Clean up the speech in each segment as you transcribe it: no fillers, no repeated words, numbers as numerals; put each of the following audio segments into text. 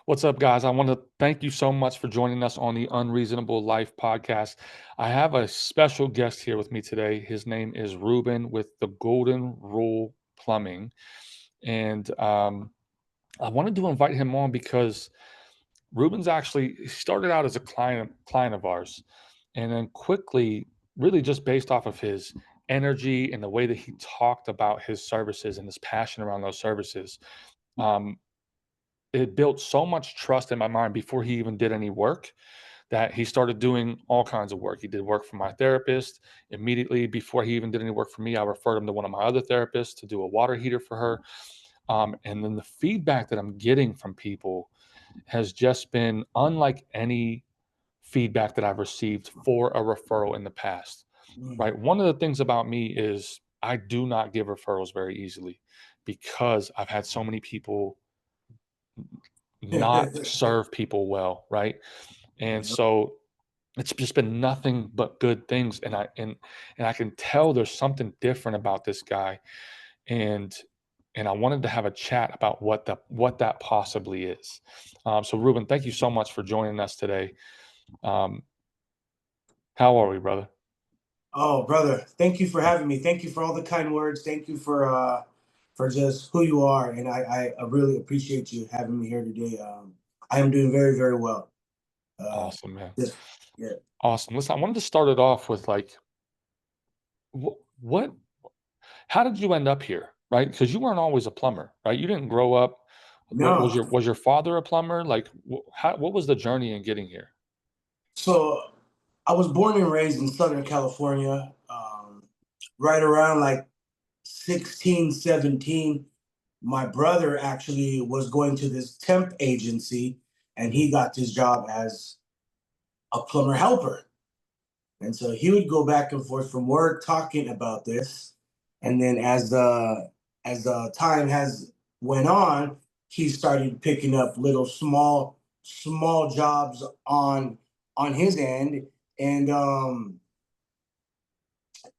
What's up, guys? I want to thank you so much for joining us on the Unreasonable Life podcast. I have a special guest here with me today. His name is Ruben with the Golden Rule Plumbing. And I wanted to invite him on because Ruben's actually he started out as a client of ours, and then quickly, really just based off of his energy and the way that he talked about his services and his passion around those services. Um, it built so much trust in my mind before he even did any work that he started doing all kinds of work. He did work for my therapist immediately before he even did any work for me. I referred him to one of my other therapists to do a water heater for her. And then the feedback that I'm getting from people has just been unlike any feedback that I've received for a referral in the past. Mm. Right. One of the things about me is I do not give referrals very easily because I've had so many people not serve people well, right? And Yep. so it's just been nothing but good things, and I can tell there's something different about this guy, and I wanted to have a chat about what that possibly is. So Ruben, thank you so much for joining us today. Um, how are we, brother? Oh, brother, thank you for having me. Thank you for all the kind words. Thank you for just who you are, and I really appreciate you having me here today. I am doing very, very well. Uh, Awesome, man. just yeah. Awesome. Listen, I wanted to start it off with like, what how did you end up here? Right? Because you weren't always a plumber, right? You didn't grow up. What No, was your father a plumber? Like, what was the journey in getting here? so I was born and raised in Southern California. Right around like 16, 17, my brother actually was going to this temp agency, and he got this job as a plumber helper. And so he would go back and forth from work talking about this. And then as the time has went on, he started picking up little small jobs on his end. And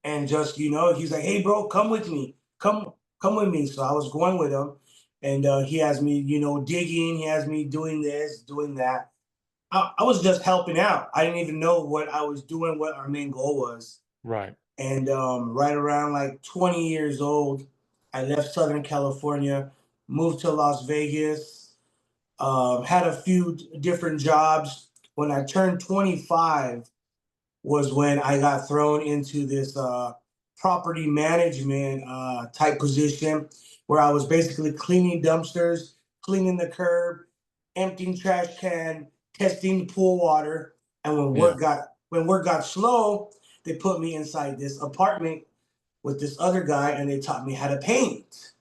and just he's like, hey bro, come with me. Come with me. So I was going with him, and he has me, digging, he has me doing this, doing that. I was just helping out. I didn't even know what I was doing, what our main goal was. Right. And right around like 20 years old, I left Southern California, moved to Las Vegas, had a few different jobs. When I turned 25 was when I got thrown into this property management type position where I was basically cleaning dumpsters, cleaning the curb, emptying trash can, testing pool water. And Yeah. when work got slow, they put me inside this apartment with this other guy, and they taught me how to paint.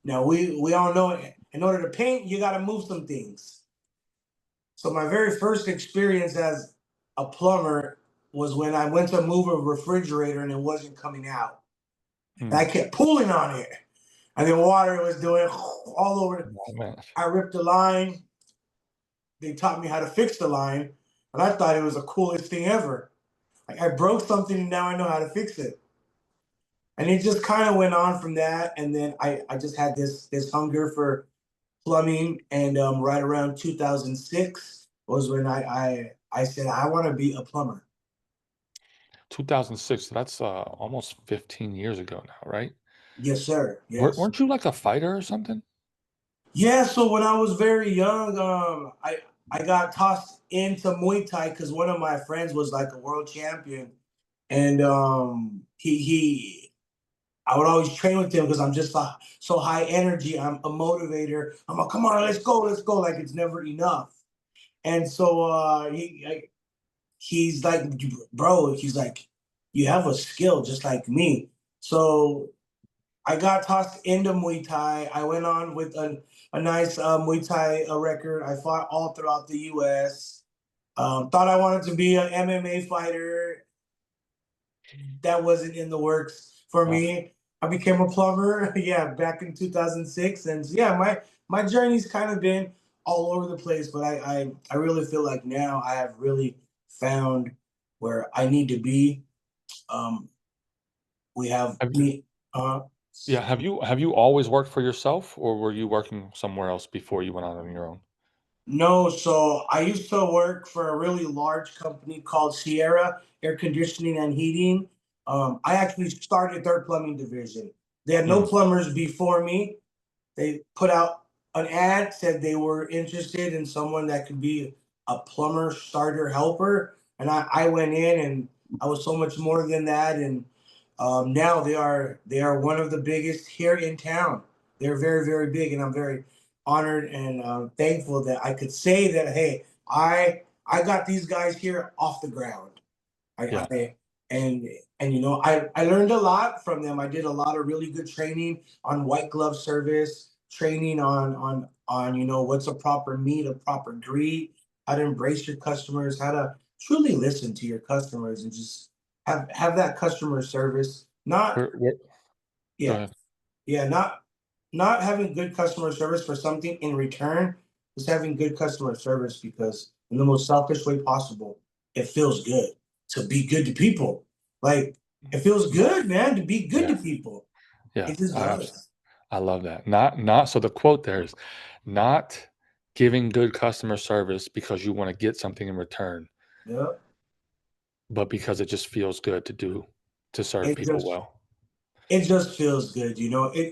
Now we all know in order to paint, you got to move some things. So my very first experience as a plumber was when I went to move a refrigerator and it wasn't coming out. And I Mm. kept pulling on it. And the water was doing all over. Oh, man. I ripped the line. They taught me how to fix the line. And I thought it was the coolest thing ever. Like I broke something and now I know how to fix it. And it just kind of went on from that. And then I just had this hunger for plumbing. And right around 2006 was when I said, I want to be a plumber. 2006. That's almost 15 years ago now, right? Yes, sir. Yes. Weren't you like a fighter or something? Yeah. So when I was very young, I got tossed into Muay Thai because one of my friends was like a world champion, and he I would always train with him because I'm just so high energy. I'm a motivator. I'm like, come on, let's go. Like it's never enough. And so he's like, bro, he's like, you have a skill just like me. So I got tossed into Muay Thai. I went on with a nice Muay Thai record. I fought all throughout the U.S. Thought I wanted to be an MMA fighter. That wasn't in the works for Wow. me. I became a plumber, yeah, back in 2006, and yeah, my journey's kind of been all over the place. But I really feel like now I have really found where I need to be. Um, we have Have you, me. Uh, yeah. Have you always worked for yourself, or were you working somewhere else before you went out on your own? No, so I used to work for a really large company called Sierra Air Conditioning and Heating. I actually started their plumbing division. They had no Mm, plumbers before me. They put out an ad, said they were interested in someone that could be a plumber starter helper, and I went in and I was so much more than that. And now they are one of the biggest here in town. They're very very big, and I'm very honored and thankful that I could say that, hey, I got these guys here off the ground. yeah. I and I learned a lot from them. I did a lot of really good training on white glove service, training on what's a proper meet, a proper greet, how to embrace your customers, how to truly listen to your customers and just have that customer service. Not Where Go Yeah, ahead. yeah, not having good customer service for something in return, just having good customer service because in the most selfish way possible, it feels good to be good to people. Like it feels good, man, to be good Yeah, to people. yeah, It just does. I love that. Not so the quote there is, "Not giving good customer service because you wanna get something in return, Yeah. but because it just feels good to serve It people just well." it just feels good,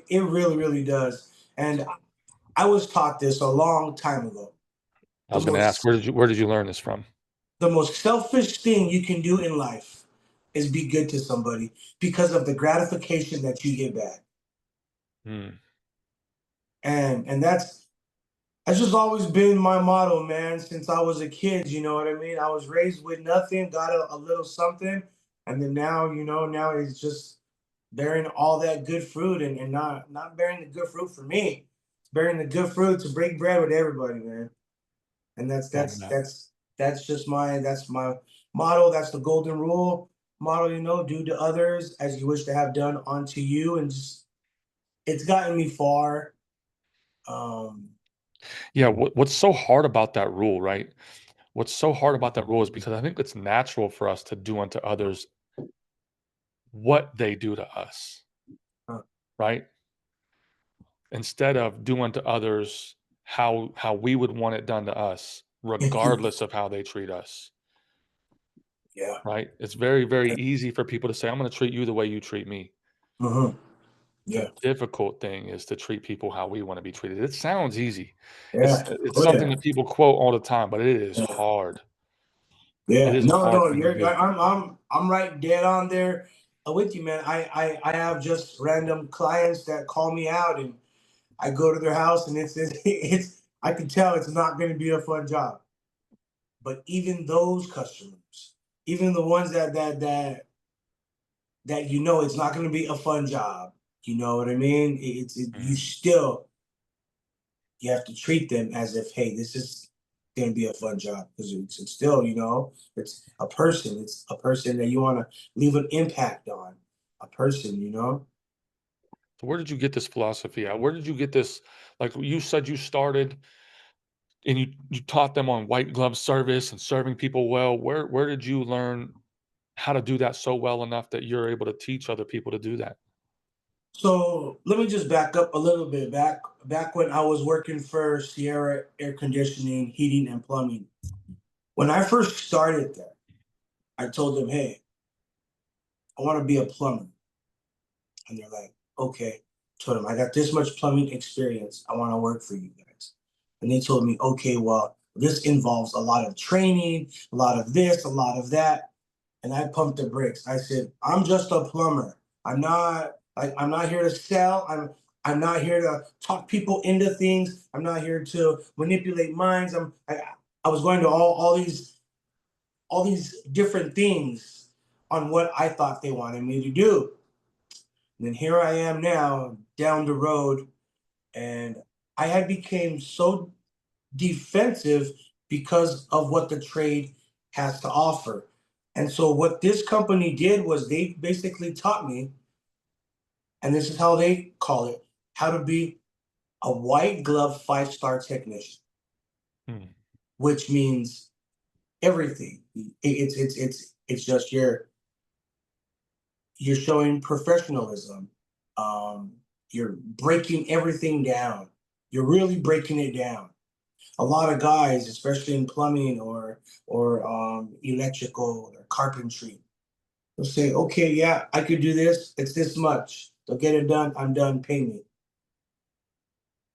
It really, really does. And I was taught this a long time ago. I The was gonna ask, most where did you learn this from? the most selfish thing you can do in life is be good to somebody because of the gratification that you get back. Mm, And that's just always been my motto, man, since I was a kid, you know what I mean? I was raised with nothing, got a little something, and then now it's just bearing all that good fruit and not bearing the good fruit for me. It's bearing the good fruit to break bread with everybody, man. And that's love that's that. that's that's my motto. That's the golden rule motto. Do to others as you wish to have done unto you, and just it's gotten me far. Um, Yeah, what's so hard about that rule, right? What's so hard about that rule is because I think it's natural for us to do unto others what they do to us, uh, right? Instead of do unto others how we would want it done to us, regardless of how they treat us, yeah. right? It's very, very easy for people to say, "I'm gonna treat you the way you treat me." Uh-huh. The Yeah. difficult thing is to treat people how we wanna be treated. It sounds easy. Yeah. It's Oh something yeah. that people quote all the time, but it is Yeah. hard. It Yeah. is a No, hard no, thing to do. I'm right dead on there with you, man. I have just random clients that call me out and I go to their house and it's I can tell it's not gonna be a fun job. But even those customers, even the ones that it's not gonna be a fun job. You know what I mean? You Mhm. still you have to treat them as if, hey, this is going to be a fun job because it's still, it's a person. It's a person that you want to leave an impact on. A person. So where did you get this philosophy at? Where did you get this like, you said you started and you taught them on white glove service and serving people well. Where did you learn how to do that so well enough that you're able to teach other people to do that? So let me just back up a little bit. Back when I was working for Sierra Air Conditioning, Heating, and Plumbing. When I first started there, I told them, hey, I want to be a plumber. And they're like, okay. Told them, I got this much plumbing experience. I want to work for you guys. And they told me, okay, well, this involves a lot of training, a lot of this, a lot of that. And I pumped the brakes. I said, I'm just a plumber. I'm not here to sell. I'm not here to talk people into things. I'm not here to manipulate minds. I was going to all these different things on what I thought they wanted me to do. And then here I am now down the road, and I had became so defensive because of what the trade has to offer. And so what this company did was they basically taught me, and this is how they call it, how to be a white glove 5-star technician, Hmm, which means everything. It's just you're showing professionalism. Um, you're breaking everything down. You're really breaking it down. A lot of guys, especially in plumbing or electrical or carpentry, they'll say, "Okay, yeah, I could do this. It's this much. They'll get it done. I'm done. Pay me."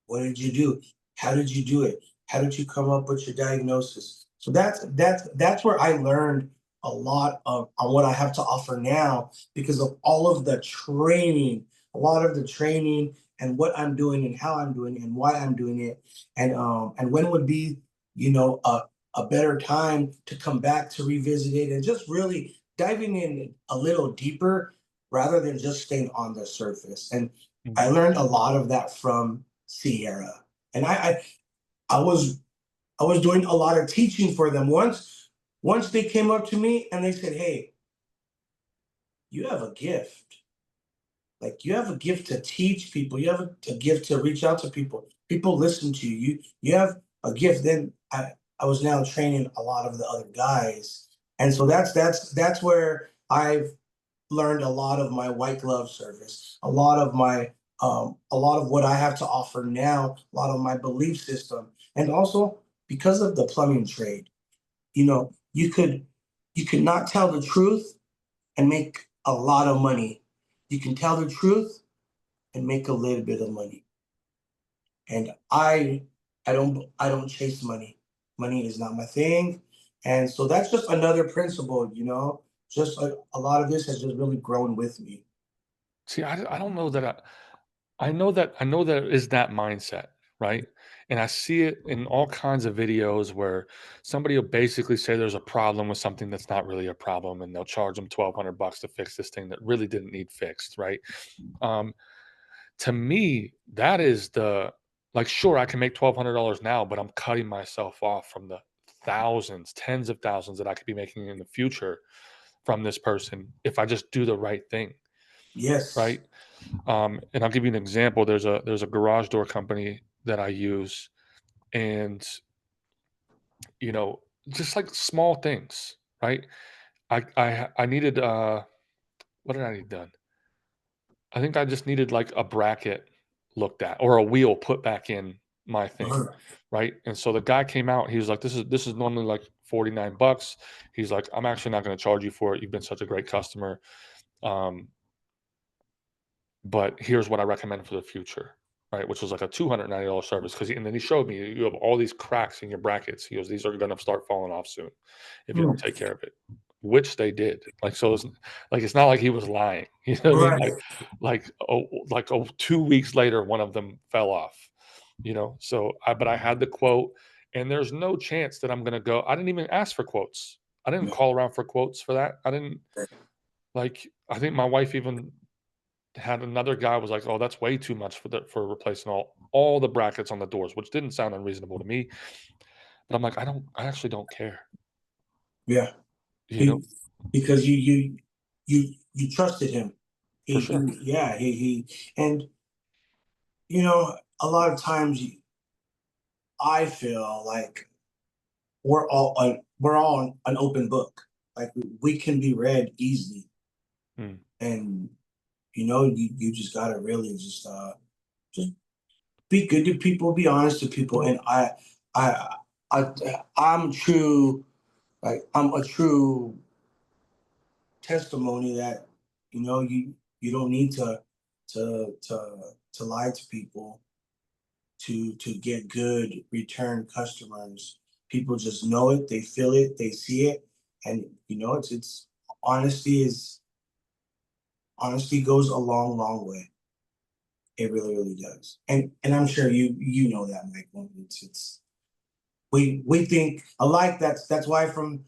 What did you do? How did you do it? How did you come up with your diagnosis? So that's where I learned a lot of on what I have to offer now because of all of the training, a lot of the training and what I'm doing and how I'm doing it and why I'm doing it, and when would be a better time to come back to revisit it and just really diving in a little deeper rather than just staying on the surface. And I Mhm. learned a lot of that from Sierra. And I was doing a lot of teaching for them. Once they came up to me and they said, "Hey, you have a gift. Like you have a gift to teach people. You have a gift to reach out to people. People listen to you. You have a gift." Then I was now training a lot of the other guys. And so that's where I've learned a lot of my white glove service, a lot of what I have to offer now, a lot of my belief system, and also because of the plumbing trade. You could not tell the truth and make a lot of money. You can tell the truth and make a little bit of money. And I don't chase money. Money is not my thing. And so that's just another principle. Just a lot of this has just really grown with me. See, I don't know that I know that it is that mindset, right? And I see it in all kinds of videos where somebody will basically say there's a problem with something that's not really a problem, and they'll charge them $1,200 to fix this thing that really didn't need fixed, right? Um, to me, that is the like, sure, I can make $1,200 now, but I'm cutting myself off from the thousands, tens of thousands that I could be making in the future from this person if I just do the right thing, Yes. right? And I'll give you an example. There's a garage door company that I use, and you know, just like small things, right? I needed what did I need done? I think I just needed like a bracket looked at or a wheel put back in my thing, Uh-huh. right? And so the guy came out. He was like, "This is normally like $49." He's like, "I'm actually not going to charge you for it. You've been such a great customer. Um, but here's what I recommend for the future." Right, which was like a $290 service because, and then he showed me you have all these cracks in your brackets. He goes, "These are going to start falling off soon if you don't Hmm. take care of it," which they did. Like, so it's not like he was lying. You know what I mean? Right. Like 2 weeks later, one of them fell off. So but I had the quote, and there's no chance that I'm going to go. I didn't even ask for quotes. I didn't Yeah. call around for quotes for that. I didn't like. I think my wife even had another guy was like, "Oh, that's way too much for replacing all the brackets on the doors," which didn't sound unreasonable to me. But I'm like, I actually don't care. Yeah. You know, Be- because you trusted him. for He sure. yeah, and a lot of times I feel like we're all an open book. Like we can be read easily, Mm. and you just gotta really just be good to people, be honest to people, and I I I'm true. Like I'm a true testimony that you don't need to lie to people to get good return customers. People just know it, they feel it, they see it, and it's honesty is honesty goes a long, long way. It really, really does. And I'm sure you know that, Michael. It's we think alike. That's why from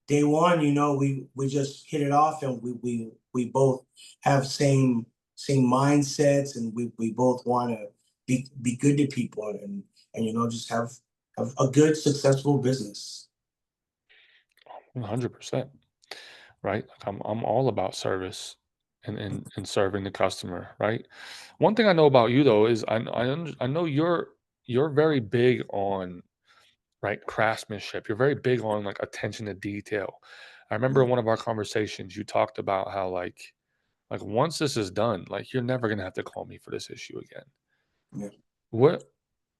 day one, we just hit it off, and we both have same mindsets, and we both want to be good to people, and just have a good successful business. 100%. Right. Like I'm all about service and serving the customer. Right. One thing I know about you though is I know you're very big on right craftsmanship. You're very big on like attention to detail. I remember in one of our conversations you talked about how like once this is done, like you're never gonna have to call me for this issue again. Yeah. What?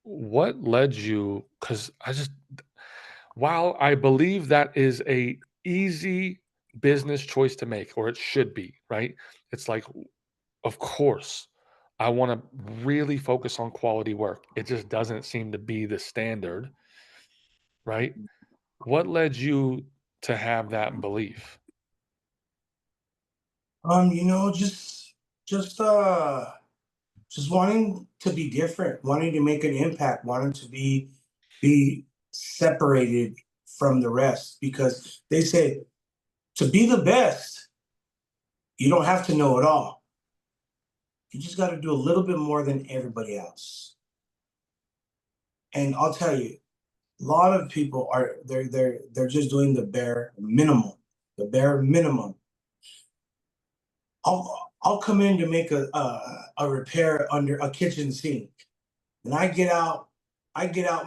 what led you? Because I just while I believe that is a easy business choice to make, or it should be, right? It's like, of course, I wanna really focus on quality work. It just doesn't seem to be the standard, right? What led you to have that belief? You know, just uh just wanting to be different, wanting to make an impact, wanting to be separated from the rest, because they say to be the best, you don't have to know it all. You just got to do a little bit more than everybody else. And I'll tell you, a lot of people are they're just doing the bare minimum, the bare minimum. I'll come in to make a repair under a kitchen sink, and I get out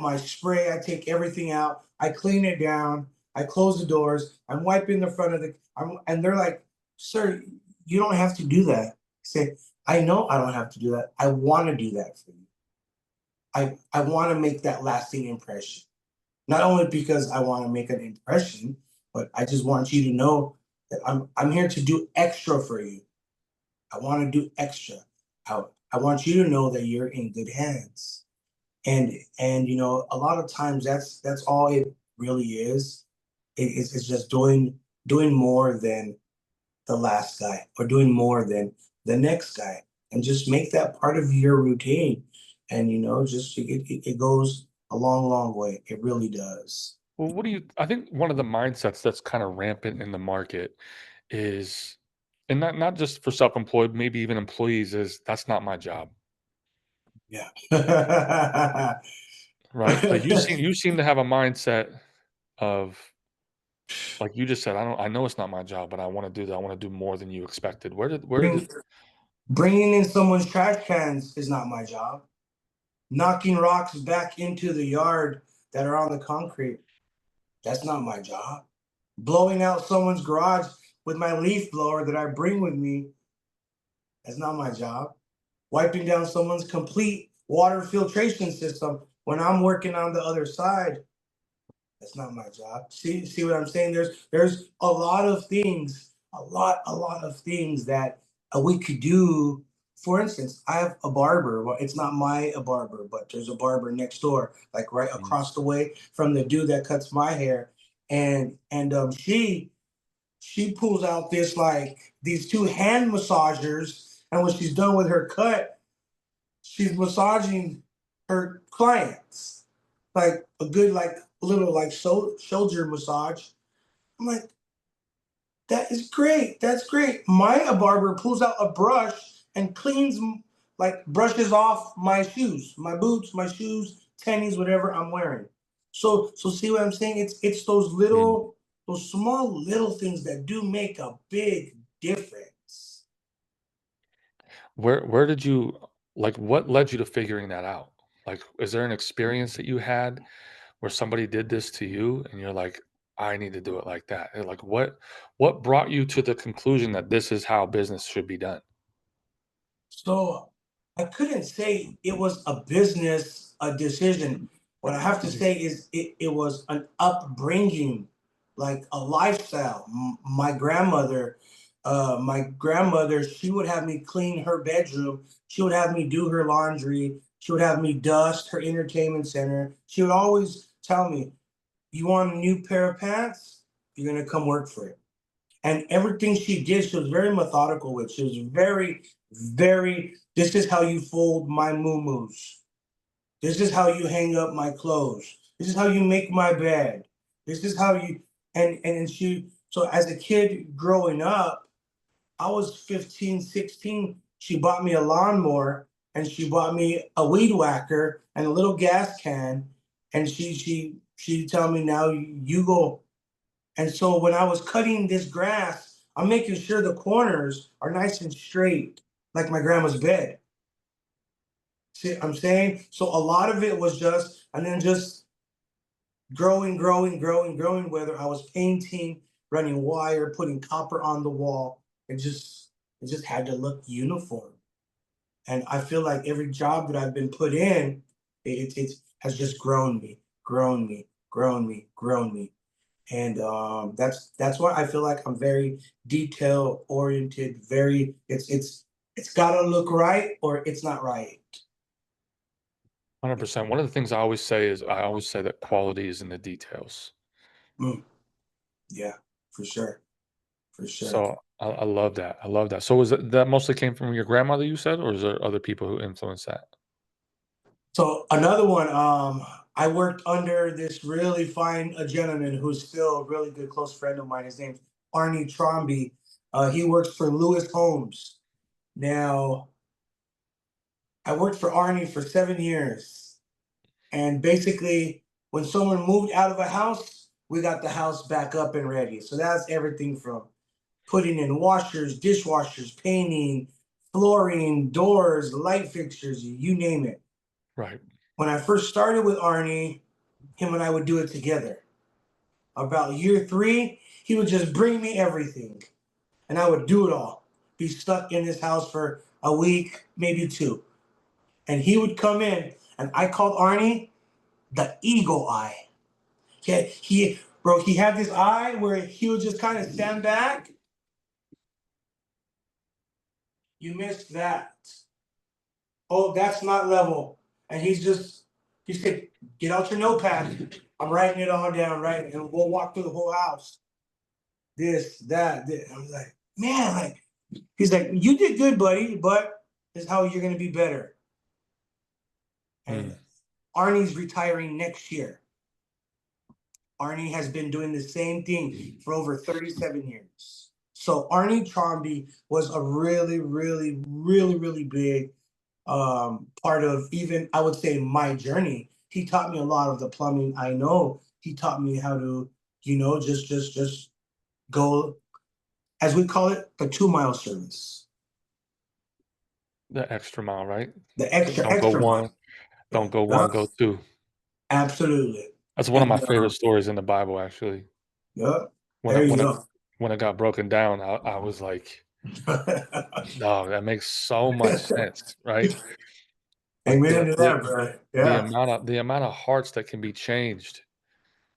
my spray, I take everything out, I clean it down, I close the doors, I'm wiping the front of and they're like, "Sir, you don't have to do that." I say, "I know I don't have to do that. I want to do that for you. I want to make that lasting impression. Not only because I want to make an impression, but I just want you to know that I'm here to do extra for you. I want to do extra. I, I want you to know that you're in good hands." And you know, a lot of times that's all it really is. It's just doing more than the last guy, or doing more than the next guy, and just make that part of your routine. And you know, just it goes a long way. It really does. Well, what do you I think one of the mindsets that's kind of rampant in the market is, and not just for self-employed, maybe even employees, is that's not my job, Yeah. right? Like you seem to have a mindset of, like you just said, I know it's not my job, but I want to do that. I want to do more than you expected. Where did Bring, it Bringing in someone's trash cans is not my job. Knocking rocks back into the yard that are on the concrete, that's not my job. Blowing out someone's garage with my leaf blower that I bring with me, that's not my job. Wiping down someone's complete water filtration system when I'm working on the other side, that's not my job. See what I'm saying? There's a lot of things, a lot of things that we could do. For instance, I have a barber. Well, it's not my a barber, but there's a barber next door, like right Mm, across the way from the dude that cuts my hair. And she pulls out this like these two hand massagers, and when she's done with her cut, she's massaging her clients, like a good like little like shoulder massage. I'm like, that is great. That's great. My barber pulls out a brush and cleans, like brushes off my shoes, my boots, my shoes, tennies, whatever I'm wearing. So see what I'm saying? It's mm. those small little things that do make a big difference. Where did you like what led you to figuring that out? Like, is there an experience that you had where somebody did this to you and you're like, I need to do it like that? And like what brought you to the conclusion that this is how business should be done? So I couldn't say it was a business a decision. What I have to say is it was an upbringing, like a lifestyle. My grandmother, she would have me clean her bedroom. She would have me do her laundry. She would have me dust her entertainment center. She would always tell me, "You want a new pair of pants? You're gonna come work for it." And everything she did, she was very methodical with. She was very. This is how you fold my moo-moos. This is how you hang up my clothes. This is how you make my bed. This is how you and she. So as a kid growing up, I was 15, 16. She bought me a lawnmower, and she bought me a weed whacker and a little gas can, and she tell me, now you go. And so when I was cutting this grass, I'm making sure the corners are nice and straight, like my grandma's bed. See what I'm saying? So a lot of it was just, and then just growing, whether I was painting, running wire, putting copper on the wall. It just had to look uniform. And I feel like every job that I've been put in, It has just grown me, grown me, grown me, grown me. And that's why I feel like I'm very detail oriented. Very, it's got to look right or it's not right. 100%. One of the things I always say is I always say that quality is in the details. Mm, yeah, for sure, for sure. So I love that. I love that. So was it that mostly came from your grandmother, you said, or is there other people who influenced that? So another one, I worked under this really fine gentleman who's still a really good close friend of mine. His name's Arnie Tromby. He works for Lewis Homes. Now, I worked for Arnie for 7 years. And basically, when someone moved out of a house, we got the house back up and ready. So that's everything from putting in washers, dishwashers, painting, flooring, doors, light fixtures, you name it. Right. When I first started with Arnie, him and I would do it together. About year three, he would just bring me everything, and I would do it all. Be stuck in his house for a week, maybe two. And he would come in, and I called Arnie the eagle eye. He had this eye where he would just kind of stand back. You missed that. Oh, that's not level. And he said, get out your notepad. I'm writing it all down, right? And we'll walk through the whole house. This, that, this. I was like, man, like, he's like, you did good, buddy, but this is how you're going to be better. And Mm. Arnie's retiring next year. Arnie has been doing the same thing for over 37 years. So Arnie Tromby was a really, really, really, really big part of even, I would say, my journey. He taught me a lot of the plumbing I know. He taught me how to, just go, as we call it, the 2 mile service, The extra mile, right? the extra Don't go extra one, mile. don't go one, Yup, go two. absolutely. That's one of my And favorite stories in the Bible, actually. yup, When there it you when it go. when it got broken down, I was like, no, that makes so much sense, right? Like Amen to that, bro. Yeah. the amount of hearts that can be changed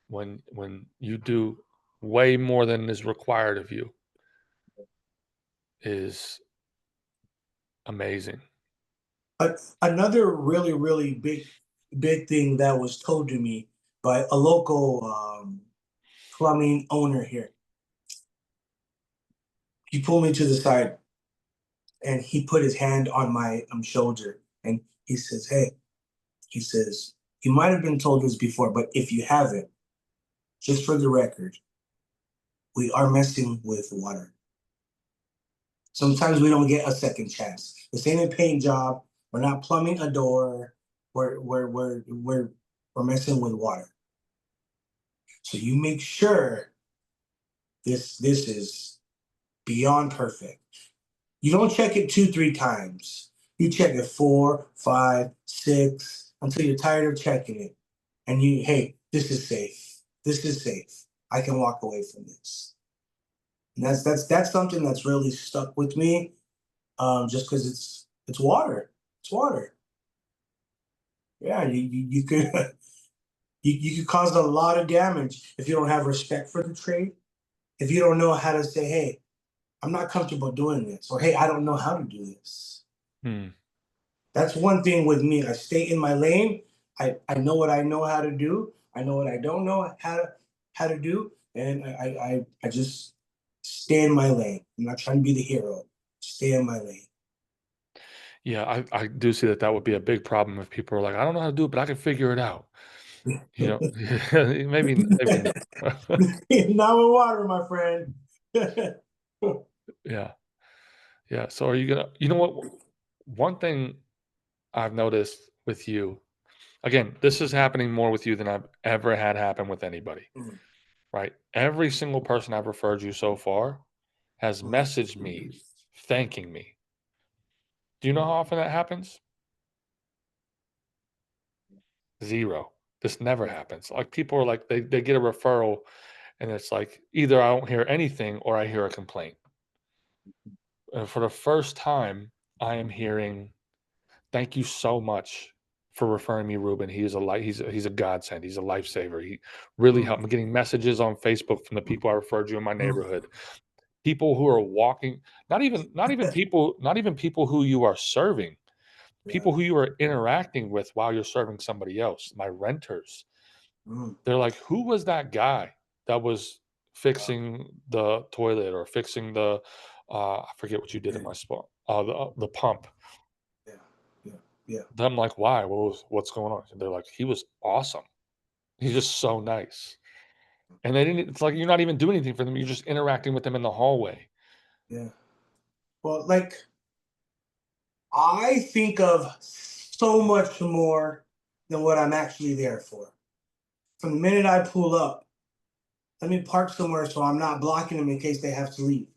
when you do way more than is required of you is amazing. Another really, really big thing that was told to me by a local plumbing owner here. He pulled me to the side and he put his hand on my shoulder and he says, "Hey," he says, "you might have been told this before, but if you haven't, just for the record, we are messing with water. Sometimes we don't get a second chance. This ain't a paint job. We're not plumbing a door. We're messing with water. So you make sure this is beyond perfect. You don't check it 2, 3 times. You check it 4, 5, 6 until you're tired of checking it. And hey, this is safe. This is safe. I can walk away from this." And that's something that's really stuck with me. Just because it's water. It's water. Yeah, you could you could cause a lot of damage if you don't have respect for the trade. If you don't know how to say, "Hey, I'm not comfortable doing this," or "Hey, I don't know how to do this." Hmm. That's one thing with me. I stay in my lane. I know what I know how to do. I know what I don't know how to do, and I just stay in my lane. I'm not trying to be the hero. Stay in my lane. Yeah, I do see that that would be a big problem if people are like, "I don't know how to do it, but I can figure it out." You know? Maybe not. Not with water, my friend. Yeah, yeah. So are you gonna you know what? One thing I've noticed with you, again, this is happening more with you than I've ever had happen with anybody, Mm, right? Every single person I've referred you so far has mm. messaged me thanking me. Do you know how often that happens? Zero. This never happens. Like people are like they get a referral and it's like either I don't hear anything or I hear a complaint. And for the first time, I am hearing thank you so much for referring me, Ruben. He is a he's a godsend. He's a lifesaver. He really Mm, helped me getting messages on Facebook from the people I referred you in my mm, neighborhood. People who are walking, not even people who you are serving, yeah. people who you are interacting with while you're serving somebody else. My renters. Mm, They're like, "Who was that guy that was wow. fixing the toilet or fixing the I forget what you did in Yeah. my spot. The pump." Yeah. Yeah. Yeah. Then I'm like, "Why? What's going on?" And they're like, "He was awesome. He's just so nice." And they didn't it's like you're not even doing anything for them. You're just interacting with them in the hallway. Yeah. Well, like I think of so much more than what I'm actually there for. From the minute I pull up, let me park somewhere so I'm not blocking them in case they have to leave.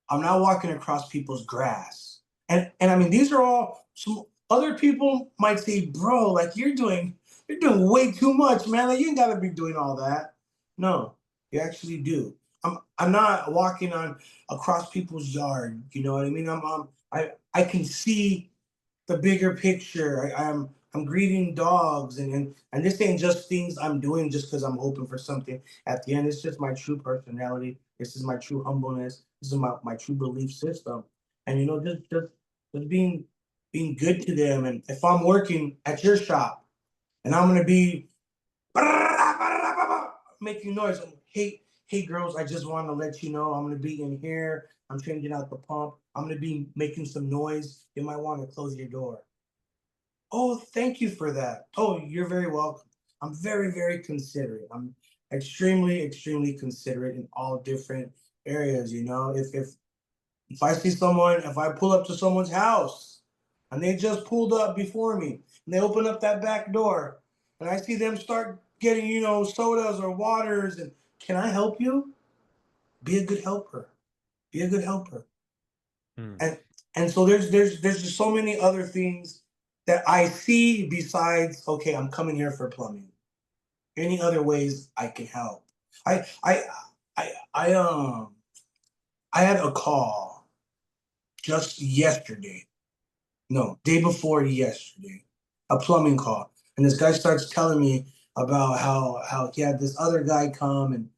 I'm not walking across people's grass. And I mean these are all some other people might say, bro, like you're doing way too much, man. Like you ain't gotta be doing all that. No, you actually do. I'm not walking on across people's yard. You know what I mean? I can see the bigger picture. I'm greeting dogs, and this ain't just things I'm doing just because I'm hoping for something at the end. It's just my true personality. This is my true humbleness. This is my true belief system. And just being good to them. And if I'm working at your shop and I'm gonna be making noise, hey girls, I just want to let you know I'm gonna be in here. I'm changing out the pump. I'm gonna be making some noise. You might want to close your door. Oh, thank you for that. Oh, you're very welcome. I'm very, very considerate. I'm extremely, extremely considerate in all different areas. If I see someone, if I pull up to someone's house and they just pulled up before me and they open up that back door and I see them start getting, sodas or waters, and can I help you? Be a good helper. Be a good helper. Hmm. And so there's just so many other things that I see besides, okay, I'm coming here for plumbing. Any other ways I can help? I I I had a call just yesterday. No, day before yesterday, a plumbing call. And this guy starts telling me about how he had this other guy come and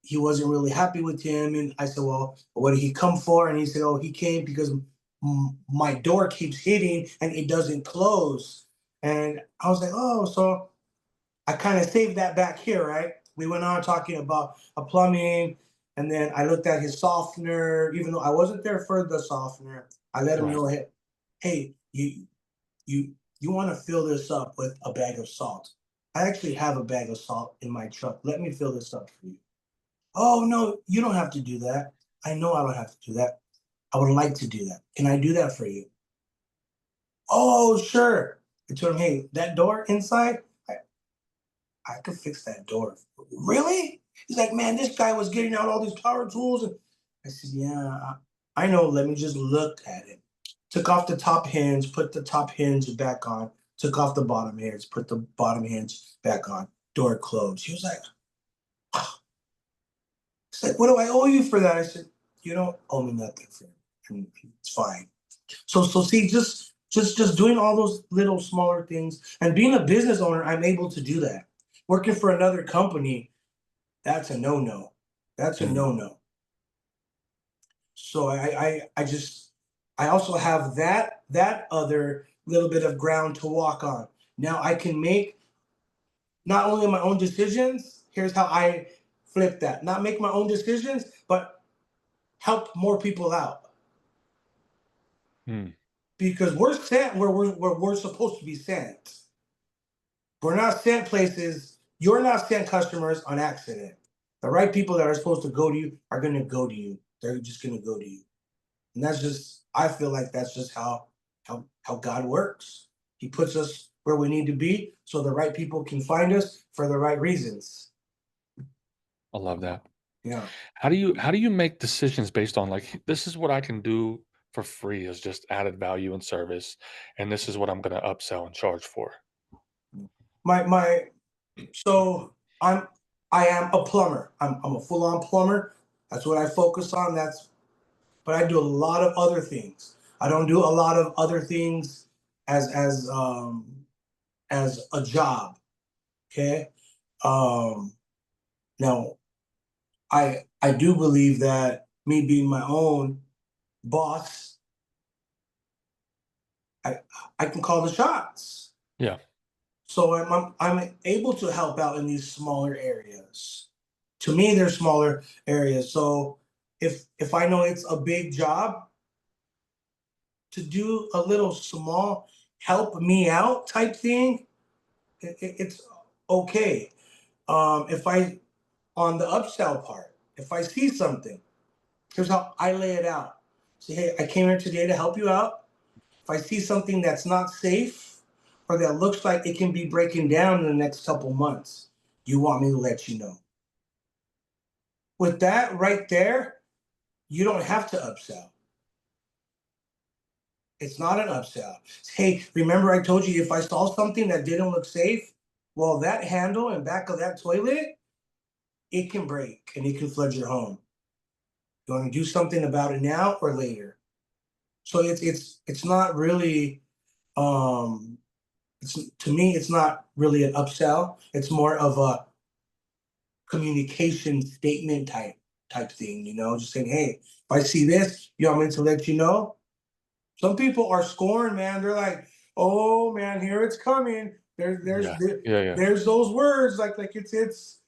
he wasn't really happy with him. And I said, well, what did he come for? And he said, oh, he came because my door keeps hitting and it doesn't close. And I was like, oh, so I kind of saved that back here, right? We went on talking about a plumbing, and then I looked at his softener, even though I wasn't there for the softener. I let him Right. know, hey, you you want to fill this up with a bag of salt. I actually have a bag of salt in my truck. Let me fill this up for you. Oh no, you don't have to do that. I know I don't have to do that. I would like to do that. Can I do that for you? Oh, sure. I told him, hey, that door inside, I could fix that door. Really? He's like, man, this guy was getting out all these power tools. And I said, yeah, I know. Let me just look at it. Took off the top hinge, put the top hinge back on, took off the bottom hinge, put the bottom hinge back on, door closed. He was like, oh. He's like, what do I owe you for that? I said, you don't owe me nothing for it. And it's fine. So see, just doing all those little smaller things and being a business owner, I'm able to do that. Working for another company, that's a no-no. That's a Hmm. no-no. So I also have that other little bit of ground to walk on. Now I can make not only my own decisions, here's how I flip that. Not make my own decisions, but help more people out. Hmm. Because we're sent where we're supposed to be sent. We're not sent places, you're not sent customers on accident. The right people that are supposed to go to you are gonna go to you. They're just gonna go to you. And that's just I feel like that's just how God works. He puts us where we need to be so the right people can find us for the right reasons. I love that. Yeah. How do you make decisions based on like this is what I can do for free as just added value and service, and this is what I'm going to upsell and charge for? My so I am a plumber. I'm a full-on plumber. That's what I focus on. But I do a lot of other things. I don't do a lot of other things as as a job. Okay. Um, Now, I do believe that me being my own boss, I I can call the shots. Yeah. So I'm able to help out in these smaller areas. To me, they're smaller areas. So if I know it's a big job, to do a little small help me out type thing, it's okay. If I On the upsell part, if I see something, here's how I lay it out. Say, hey, I came here today to help you out. If I see something that's not safe or that looks like it can be breaking down in the next couple months, you want me to let you know. With that right there, you don't have to upsell. It's not an upsell. Hey, remember I told you if I saw something that didn't look safe? Well, that handle and back of that toilet, it can break and it can flood your home. You want to do something about it now or later? So it's not really it's to me it's not really an upsell. It's more of a communication statement type thing, just saying, hey, if I see this, you want me to let you know? Some people are scorned, man. They're like, oh man, here it's coming. Yeah. Yeah. Yeah. There's those words like it's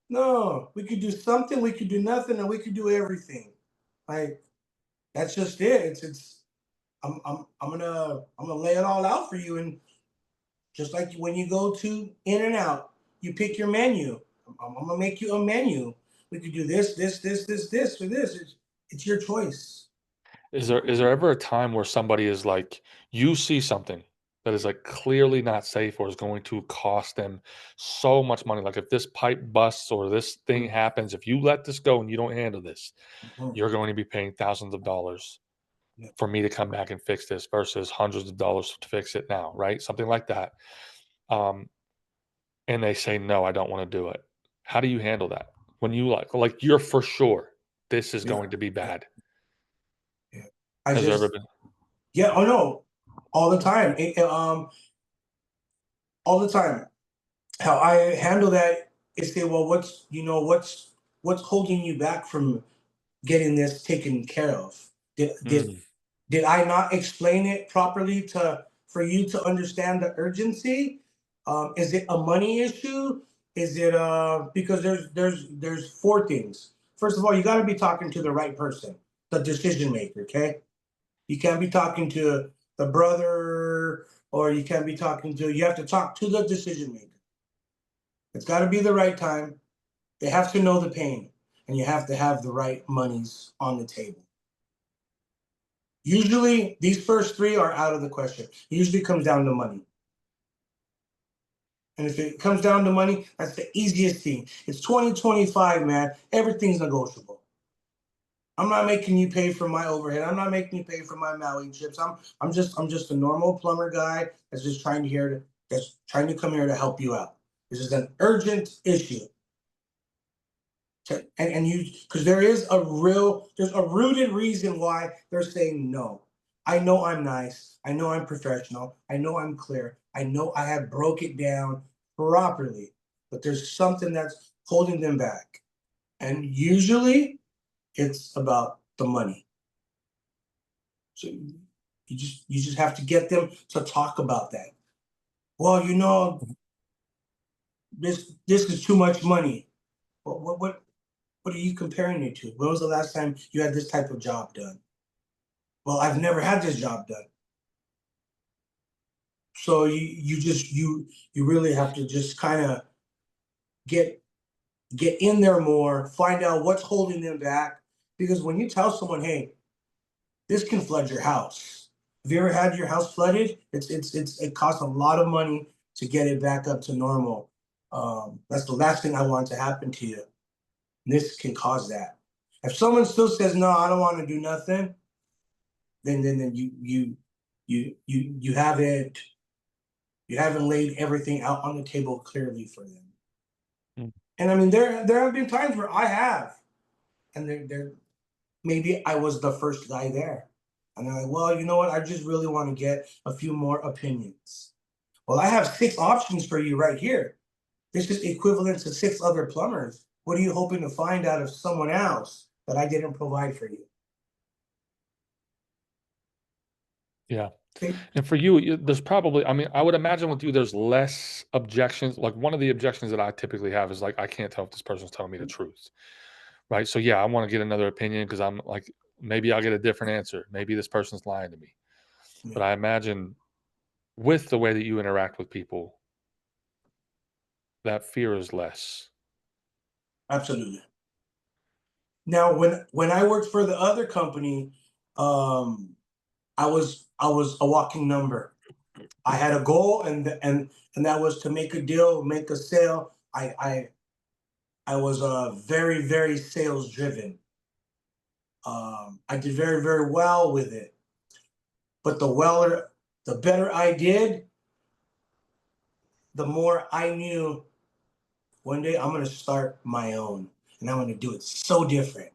no, we could do something, we could do nothing, and we could do everything. Like that's just it. It's I'm gonna lay it all out for you, and just like when you go to In and Out, you pick your menu. I'm gonna make you a menu. We could do this, or this. It's your choice. Is there ever a time where somebody is like, you see something that is like clearly not safe or is going to cost them so much money? Like if this pipe busts or this thing happens, if you let this go and you don't handle this, Mhm. you're going to be paying thousands of dollars Yeah. for me to come back and fix this versus hundreds of dollars to fix it now, right? Something like that. Um, and they say, no, I don't want to do it. How do you handle that? When you like you're for sure this is Yeah. going to be Yeah. bad. Yeah. I Has there ever just been? Yeah. Oh no, all the time. All the time. How I handle that is say, well, what's holding you back from getting this taken care of? Did did Mm, did I not explain it properly to for you to understand the urgency? Is it a money issue? Is it because there's four things. First of all, you got to be talking to the right person, the decision maker. Okay, you can't be talking to the brother, or you can't be talking to. You have to talk to the decision maker. It's got to be the right time. They have to know the pain, and you have to have the right monies on the table. Usually, these first three are out of the question. It usually comes down to money. And if it comes down to money, that's the easiest thing. It's 2025, man. Everything's negotiable. I'm not making you pay for my overhead. I'm not making you pay for my Maui chips. I'm just a normal plumber guy that's trying to come here to help you out. This is an urgent issue. And you because there's a rooted reason why they're saying no. I know I'm nice, I know I'm professional, I know I'm clear, I know I have broke it down properly, but there's something that's holding them back, and usually it's about the money. So you just have to get them to talk about that. Well, this is too much money. What are you comparing it to? When was the last time you had this type of job done? Well, I've never had this job done. So you really have to just kind of get get in there more, find out what's holding them back. Because when you tell someone, hey, this can flood your house. Have you ever had your house flooded? It costs a lot of money to get it back up to normal. That's the last thing I want to happen to you. This can cause that. If someone still says no, I don't want to do nothing, then you haven't laid everything out on the table clearly for them. mm. And I mean, there have been times where I have, and there maybe I was the first guy there, and they're like, well, you know what? I just really want to get a few more opinions. Well, I have 6 options for you right here. This is equivalent to 6 other plumbers. What are you hoping to find out of someone else that I didn't provide for you? Yeah. Okay. And for you, there's probably, I mean, I would imagine with you, there's less objections. Like one of the objections that I typically have is like, I can't tell if this person's telling me the truth. Right. So, yeah, I want to get another opinion because I'm like, maybe I'll get a different answer. Maybe this person's lying to me. But Yeah, I imagine with the way that you interact with people, that fear is less. absolutely. Now, when I worked for the other company, um, I was a walking number. I had a goal, and that was to make a deal, make a sale. I was very sales driven. I did very well with it. But the better I did, the more I knew one day I'm gonna start my own, and I'm gonna do it so different,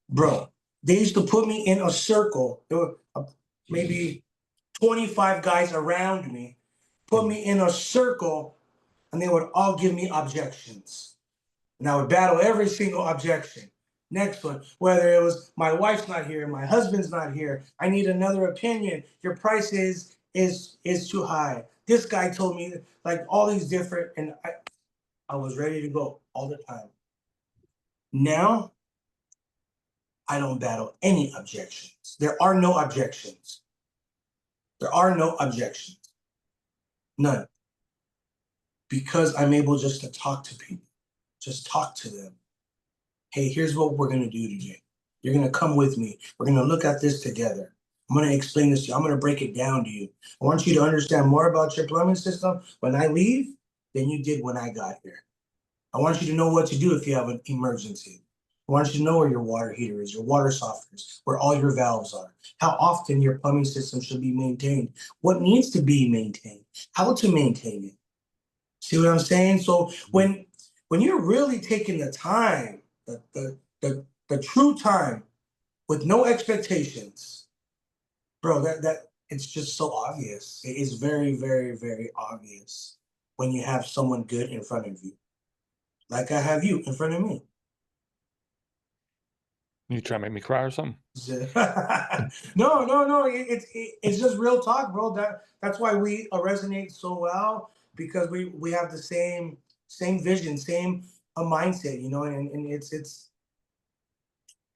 bro. They used to put me in a circle. There were maybe 25 guys around me, put Mhm. me in a circle, and they would all give me objections. And I would battle every single objection. Next one, whether it was my wife's not here, my husband's not here, I need another opinion. Your price is too high. This guy told me like all these different, and I was ready to go all the time. Now I don't battle any objections. There are no objections. There are no objections. None. Because I'm able just to talk to people, just talk to them. Hey, here's what we're going to do today. You're going to come with me. We're going to look at this together. I'm going to explain this to you. I'm going to break it down to you. I want you to understand more about your plumbing system when I leave than you did when I got here. I want you to know what to do if you have an emergency. I want you to know where your water heater is, your water softeners, where all your valves are, how often your plumbing system should be maintained, what needs to be maintained, how to maintain it. See what I'm saying? So Mhm. when you're really taking the time, the true time with no expectations, bro, that it's just so obvious. It is very obvious when you have someone good in front of you. Like I have you in front of me. You try to make me cry or something? No. It's just real talk, bro. That's why we resonate so well because we have the same vision, same mindset, and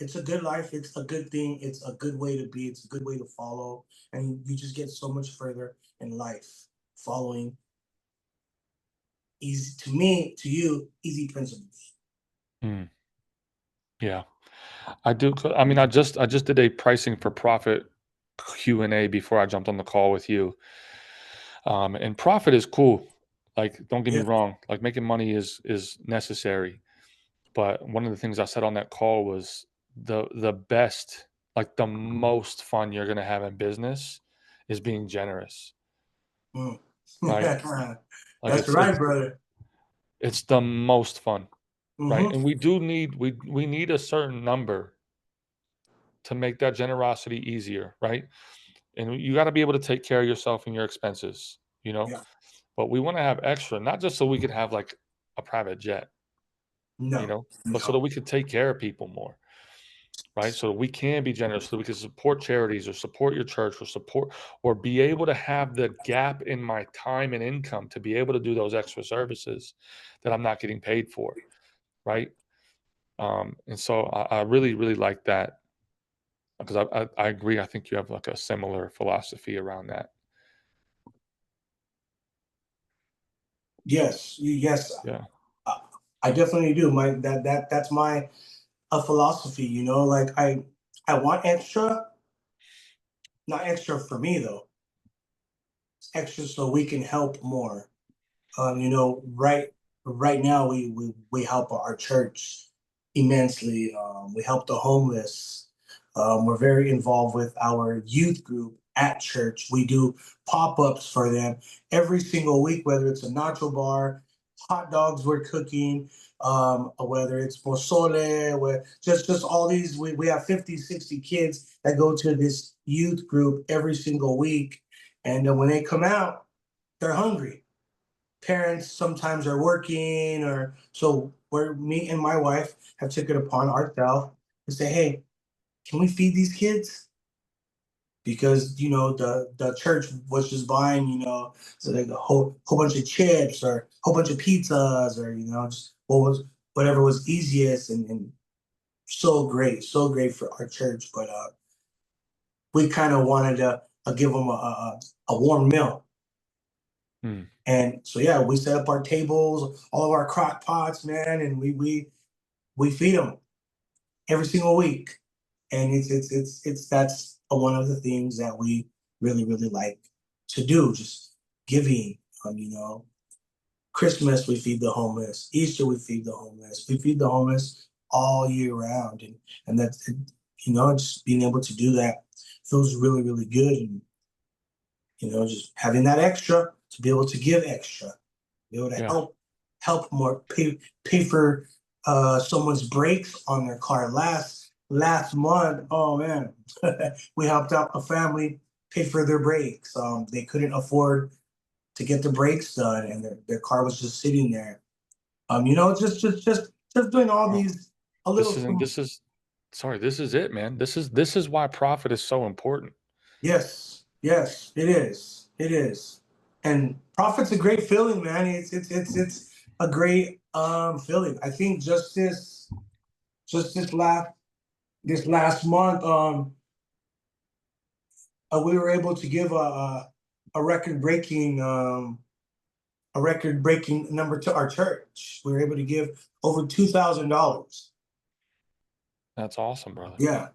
it's a good life. It's a good thing. It's a good way to be. It's a good way to follow, and you just get so much further in life following easy to me to you easy principles. Mm, yeah, I do. I mean, I just did a pricing for profit Q&A before I jumped on the call with you. And profit is cool. Like, don't get me Yeah. wrong. Like, making money is necessary. But one of the things I said on that call was the best, like the most fun you're gonna have in business is being generous, Mm. right? Like That's it's right, it's brother. it's the most fun, right? Hmm. And we need a certain number to make that generosity easier, right? And you got to be able to take care of yourself and your expenses, you know. Yeah. But we want to have extra, not just so we could have like a private jet, No. but so that No. we could take care of people more, right? So that we can be generous, so that we can support charities or support your church or support or be able to have the gap in my time and income to be able to do those extra services that I'm not getting paid for, right? And so I really, really like that because I agree. I think you have like a similar philosophy around that. Yes. Yeah. I, I definitely do. That's my a philosophy. Like I want extra, not extra for me though. It's extra so we can help more. Right now we help our church immensely. We help the homeless. We're very involved with our youth group at church. We do pop-ups for them every single week, whether it's a nacho bar, hot dogs we're cooking, or whether it's pozole, where just all these we have 50, 60 kids that go to this youth group every single week. And when they come out, they're hungry. Parents sometimes are working, or so where me and my wife have taken it upon ourselves to say, hey, can we feed these kids? Because the church was just buying, so like a whole bunch of chips or a whole bunch of pizzas, or just whatever was easiest, and so great for our church. But we kind of wanted to give them a warm meal. Mm. And so yeah, we set up our tables, all of our crock pots, man, and we feed them every single week. And it's that's one of the things that we really like to do, just giving. Christmas we feed the homeless, Easter we feed the homeless, we feed the homeless all year round, and that's just being able to do that feels really good, and just having that extra to be able to give extra, be able to Yeah. help more, pay for someone's brakes on their car. Last month, oh man, we helped out a family pay for their brakes. They couldn't afford to get the brakes done, and their car was just sitting there. Just doing all Wow. these a little. This is it, man. This is why profit is so important. Yes, it is. It is. And profit's a great feeling, man. It's a great feeling. I think just this last month, we were able to give a record breaking number to our church. We were able to give over $2,000. That's awesome, brother. Yeah.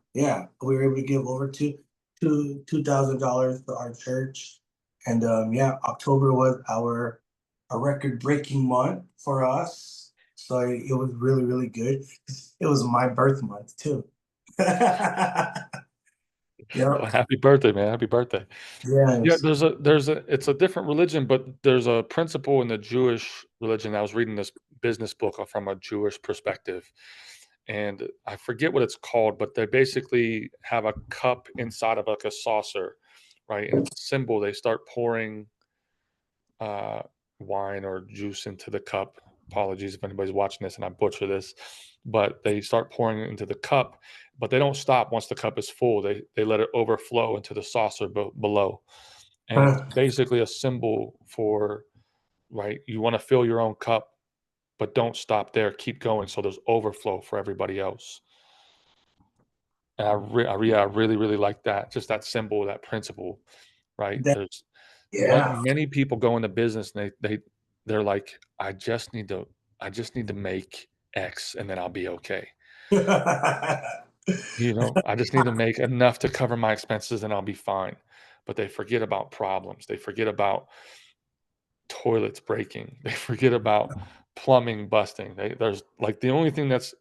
We were able to give over $2,000 to our church, and yeah, October was our a record breaking month for us. So it was really good. It was my birth month too. Well, Yep. happy birthday, man. Happy birthday. Yeah, Yes. there's a it's a different religion, but there's a principle in the Jewish religion. I was reading this business book from a Jewish perspective, and I forget what it's called, but they basically have a cup inside of like a saucer, right? And it's a symbol. They start pouring uh, wine or juice into the cup. Apologies if anybody's watching this and I butcher this, but they start pouring it into the cup, but they don't stop once the cup is full. They let it overflow into the saucer below, and it's Uh, basically a symbol for, right. You want to fill your own cup, but don't stop there. Keep going so there's overflow for everybody else. And I really like that. Just that symbol, that principle, right? that, There's yeah. many people go into business and they're like, I just need to make X and then I'll be okay. I just need to make enough to cover my expenses and I'll be fine. But they forget about problems. They forget about toilets breaking. They forget about plumbing busting. There's like the only thing that's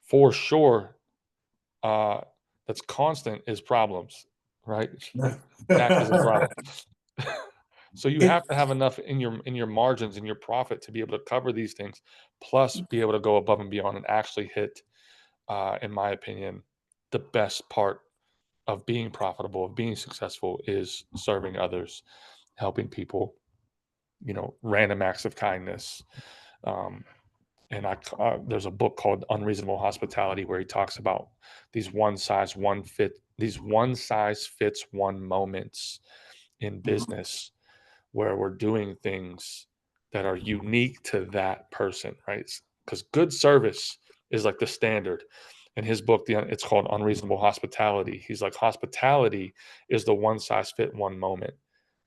for sure uh, that's constant is problems, right? Like taxes and problems. So you it have to have enough in your margins in your profit to be able to cover these things, plus be able to go above and beyond and actually hit, in my opinion, the best part of being profitable, of being successful is serving others, helping people, random acts of kindness. Um, and there's a book called Unreasonable Hospitality where he talks about these one size fits one moments in business where we're doing things that are unique to that person, right? Because good service is like the standard. In his book, it's called Unreasonable Hospitality. He's like, hospitality is the one size fit one moment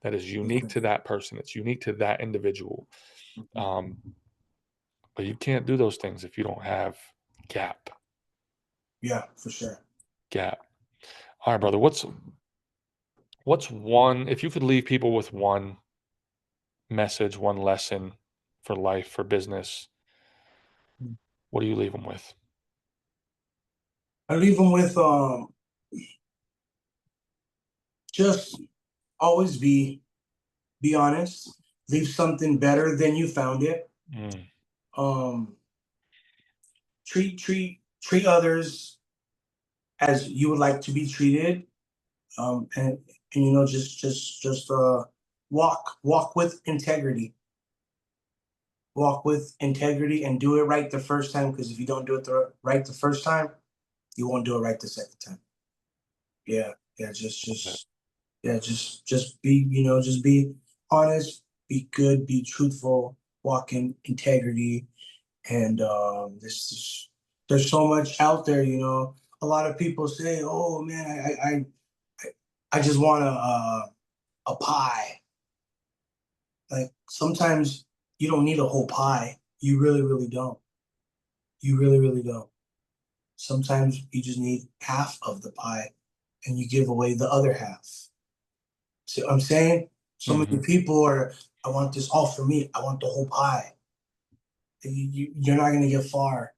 that is unique to that person. It's unique to that individual. Um, but you can't do those things if you don't have gap. Yeah, for sure. Gap. All right, brother. What's one, if you could leave people with one message, one lesson for life, for business, what do you leave them with? I leave them with just always be honest, leave something better than you found it. Mm, um treat others as you would like to be treated. And just walk with integrity. Walk with integrity and do it right the first time. Because if you don't do it right the first time, you won't do it right the second time. Yeah, yeah, just be, just be honest, be good, be truthful, walk in integrity, and this is there's so much out there. A lot of people say, "Oh man, I just want a pie." Like sometimes you don't need a whole pie. You really, really don't. You really, really don't. Sometimes you just need half of the pie, and you give away the other half. See what I'm saying? So many Mhm. people are, I want this all for me. I want the whole pie. You're not gonna get far.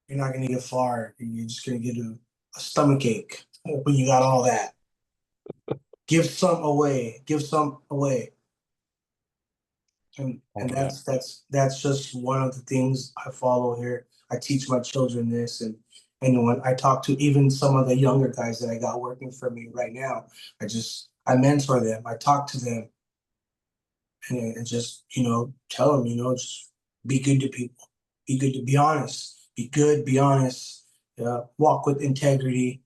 You're not gonna get far. You're just gonna get a stomach ache when you got all that. Give some away. Give some away. And Love that. that's just one of the things I follow here. I teach my children this, and when I talk to even some of the younger guys that I got working for me right now, I mentor them. I talk to them and just tell them, just be good to people, be good to be honest, be good, be honest, walk with integrity,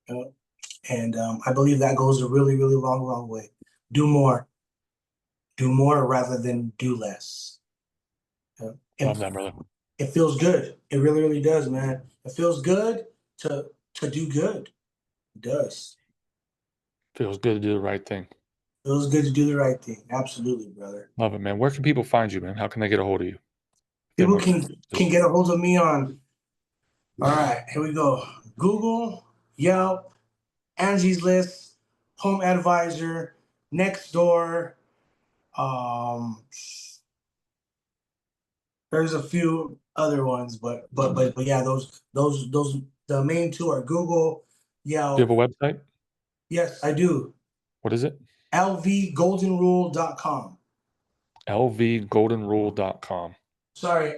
uh, and I believe that goes a really, really long way. Do more, do more rather than do less. Love And that, brother. it feels good. It really, really does, man. It feels good to do good. It does. Feels good to do the right thing. It feels good to do the right thing. Absolutely, brother. Love it, man. Where can people find you, man? How can they get a hold of you if they People want can to? get a hold of me on. All right, here we go. Google, Yelp, Angie's List, Home Advisor, Nextdoor. Um, there's a few other ones, but yeah, those the main two are Google, Do you have Yelp. a website? Yes, I do. What is it? lvgoldenrule.com. lvgoldenrule.com. Sorry,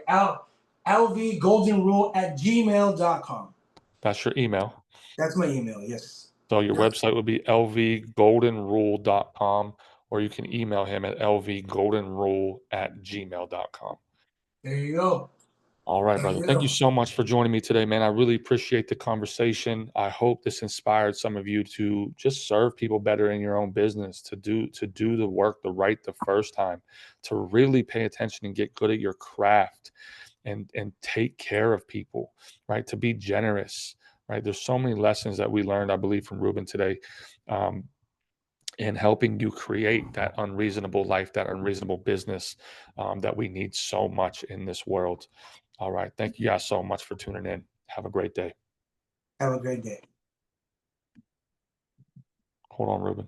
lvgoldenrule at gmail.com. That's your email. That's my email. Yes. So your Yep. website would be lvgoldenrule.com, or you can email him at lvgoldenrule@gmail.com. There you go. All right, There brother. you Thank you go. so much for joining me today, man. I really appreciate the conversation. I hope this inspired some of you to just serve people better in your own business, to do the work the first time, to really pay attention and get good at your craft and take care of people, right? To be generous, right? There's so many lessons that we learned, I believe, from Ruben today. Um, in helping you create that unreasonable life, that unreasonable business that we need so much in this world. All right. Thank you guys so much for tuning in. Have a great day. Have a great day. Hold on, Ruben.